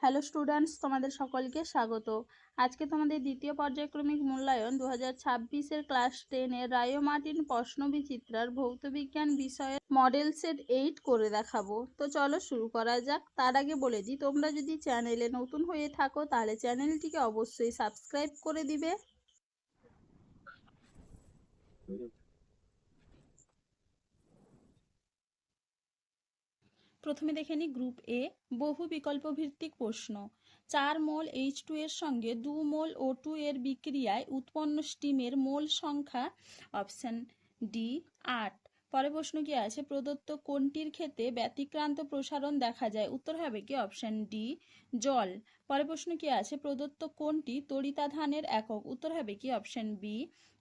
Hello students, তোমাদের সকলকে স্বাগত। আজকে তোমাদের দ্বিতীয় পর্যায়ক্রমিক মূল্যায়ন 2026-এর ক্লাস 10-এর রায় ও মার্টিন প্রশ্নবিচিত্রার ভৌতবিজ্ঞান বিষয়ের মডেল সেট 8 করে দেখাবো। তো চলো শুরু করা যাক। তার আগে বলে দিই, তোমরা যদি চ্যানেলে নতুন হয়ে থাকো তাহলে চ্যানেলটিকে অবশ্যই সাবস্ক্রাইব করে দিবে। প্রথমে দেখে নিই গ্রুপ এ, বহু বিকল্প ভিত্তিক প্রশ্ন। 4 মোল H2 এর সঙ্গে 2 মোল O2 এর বিক্রিয়ায় উৎপন্ন স্টিমের মোল সংখ্যা। Option D 8। পরে প্রশ্ন কি আছে, প্রদত্ত কোনটির ক্ষেত্রে ব্যতিক্রান্ত প্রসারণ দেখা যায়? উত্তর হবে কি অপশন ডি জল। পরে প্রশ্ন কি আছে, প্রদত্ত কোনটি তড়িতাধানের একক? উত্তর হবে কি অপশন বি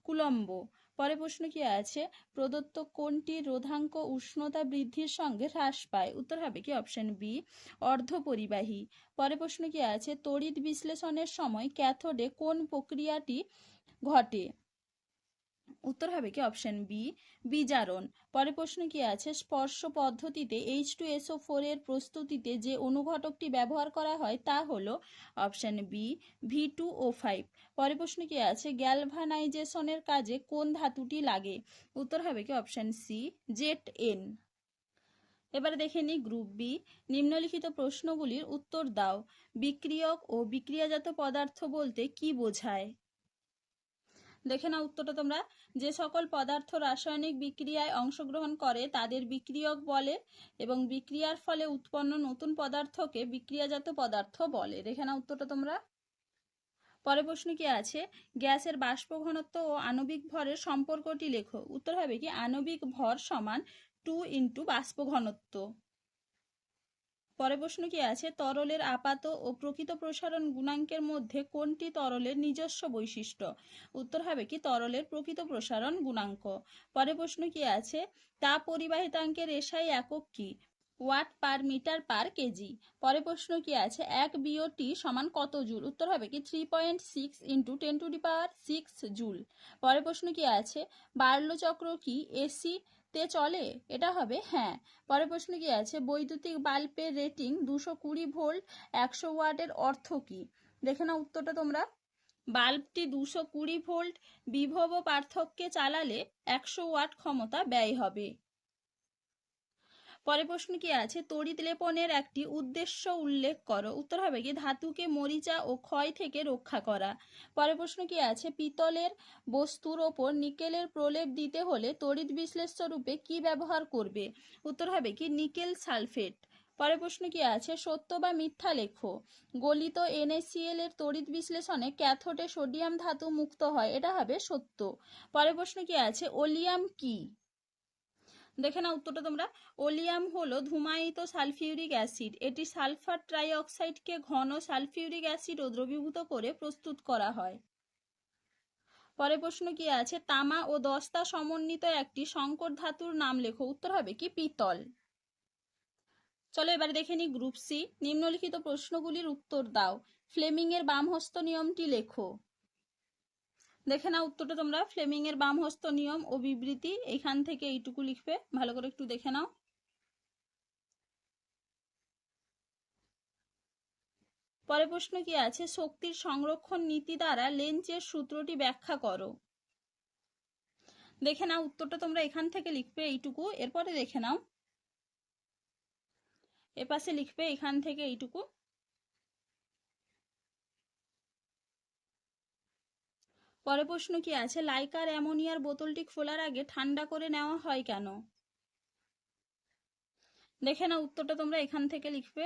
কুলম্ব। পরে প্রশ্ন কি আছে, প্রদত্ত কোনটি রোধাঙ্ক উষ্ণতা বৃদ্ধির সঙ্গে হ্রাস পায়? উত্তর হবে কি অপশন বি অর্ধপরিবাহী। পরে প্রশ্ন কি আছে, তড়িৎ বিশ্লেষণের সময় ক্যাথোডে কোন প্রক্রিয়াটি ঘটে? উত্তর হবে কি অপশন বি বিজারণ। পরে প্রশ্ন কি আছে, স্পর্শ পদ্ধতিতে H2SO4 এর প্রস্তুতিতে যে অনুঘটকটি ব্যবহার করা হয় তা হলো অপশন বি V2O5। পরে প্রশ্ন কি আছে, গ্যালভানাইজেশনের কাজে কোন ধাতুটি লাগে? উত্তর হবে কি অপশন সি ZN। এবারে দেখে নিই গ্রুপ বি, নিম্নলিখিত প্রশ্নগুলির উত্তর দাও। বিক্রিয়ক ও বিক্রিয়াজাত পদার্থ বলতে কি বোঝায়? দেখে নাও উত্তরটা তোমরা। যে সকল পদার্থ রাসায়নিক বিক্রিয়ায় অংশগ্রহণ করে তাদের বিক্রিয়ক বলে এবং বিক্রিয়ার ফলে উৎপন্ন নতুন পদার্থকে বিক্রিয়াজাত পদার্থ বলে। দেখে নাও উত্তরটা তোমরা। পরে প্রশ্ন কি আছে, গ্যাসের বাষ্প ঘনত্ব ও আণবিক ভরের সম্পর্কটি লেখো। উত্তর হবে কি আণবিক ভর সমান 2 × বাষ্প ঘনত্ব। পরে প্রশ্ন কি আছে, তরলের আপাত ও প্রকৃত প্রসারণ গুণাঙ্কের মধ্যে কোনটি তরলের নিজস্ব বৈশিষ্ট্য? উত্তর হবে কি তরলের প্রকৃত প্রসারণ গুণাঙ্ক। পরে প্রশ্ন কি আছে, তাপ পরিবাহিতাঙ্কের এসআই একক কি? Watt per metre per KG. পরে প্রশ্ন কি আছে, 1 বিওটি সমান কত জুল? উত্তর হবে কি 3.6 × 10⁶ জুল। পরে প্রশ্ন কি আছে, বার্লো চক্র কি এসি তে চলে? এটা হবে হ্যাঁ। পরে প্রশ্ন কি আছে, বৈদ্যুতিক বাল্বের রেটিং 220 ভোল্ট 100 ওয়াটের অর্থ কি? দেখে নাও উত্তরটা তোমরা। বাল্বটি 220 ভোল্ট বিভব পার্থক্যে চালালে 100 ওয়াট ক্ষমতা ব্যয় হবে। পরে প্রশ্ন কি আছে, তড়িৎ লেপনের একটি উদ্দেশ্য উল্লেখ করো। উত্তর হবে কি ধাতুকে মরিচা ও ক্ষয় থেকে রক্ষা করা। পরে প্রশ্ন কি আছে, পিতলের বস্তুর ওপর নিকেলের প্রলেপ দিতে হলে তড়িৎ বিশ্লেষ্য রূপে কি ব্যবহার করবে? উত্তর হবে কি নিকেল সালফেট। পরে প্রশ্ন কি আছে, সত্য বা মিথ্যা লেখো। গলিত NaCl এর তড়িৎ বিশ্লেষণে ক্যাথোডে সোডিয়াম ধাতু মুক্ত হয়। এটা হবে সত্য। পরে প্রশ্ন কি আছে, ওলিয়াম কি? দেখে না উত্তরটা তোমরা। ওলিয়াম হলো ধূমায়িত সালফিউরিক অ্যাসিড। এটি সালফার ট্রাইঅক্সাইডকে ঘন সালফিউরিক অ্যাসিড ও দ্রবীভূত করে প্রস্তুত করা হয়। পরে প্রশ্ন কি আছে, তামা ও দস্তা সমন্বিত একটি সংকর ধাতুর নাম লেখো। উত্তর হবে কি পিতল। চলো এবারে দেখে নি গ্রুপ সি, নিম্নলিখিত প্রশ্নগুলির উত্তর দাও। ফ্লেমিং এর বামহস্ত নিয়মটি লেখো। দেখে নাও উত্তরটা তোমরা। ফ্লেমিং এর বামহস্ত নিয়ম ও বিবৃতি, এখান থেকে এইটুকু লিখবে, ভালো করে একটু দেখে নাও। পরে প্রশ্ন কি আছে, শক্তির সংরক্ষণ নীতি দ্বারা লেঞ্চের সূত্রটি ব্যাখ্যা করো। দেখে নাও উত্তরটা তোমরা, এখান থেকে লিখবে এইটুকু, এরপরে দেখে নাও এপাশে লিখবে এখান থেকে এইটুকু। পরে প্রশ্ন কি আছে, লাইকার অ্যামোনিয়ার বোতলটি খোলার আগে ঠান্ডা করে নেওয়া হয় কেন? দেখে নাও উত্তরটা তোমরা, এখান থেকে লিখবে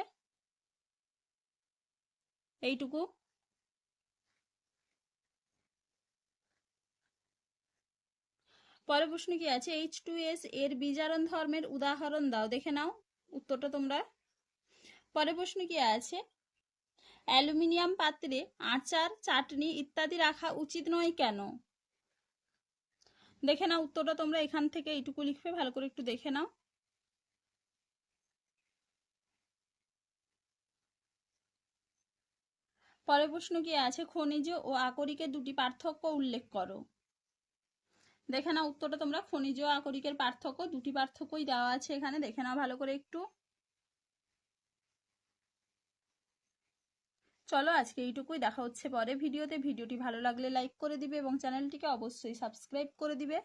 এইটুকু। পরে প্রশ্ন কি আছে, H2S এর বিজারণ ধর্মের উদাহরণ দাও। দেখে নাও উত্তরটা তোমরা। পরে প্রশ্ন কি আছে, অ্যালুমিনিয়াম পাত্রে আচার চাটনি ইত্যাদি রাখা উচিত নয় কেন? দেখে নাও উত্তরটা তোমরা, এখান থেকে এইটুকু লিখবে, ভালো করে একটু দেখে নাও। পরের প্রশ্ন কি আছে, খনিজ ও আকরিকের দুটি পার্থক্য উল্লেখ করো। দেখে নাও উত্তরটা তোমরা। খনিজ ও আকরিকের পার্থক্য, দুটি পার্থক্যই দেওয়া আছে এখানে, দেখে নাও ভালো করে একটু। চলো আজকে এইটুকুই, দেখা হচ্ছে পরে ভিডিওতে। ভিডিওটি ভালো লাগলে লাইক করে দিবে এবং চ্যানেলটিকে অবশ্যই সাবস্ক্রাইব করে দিবে।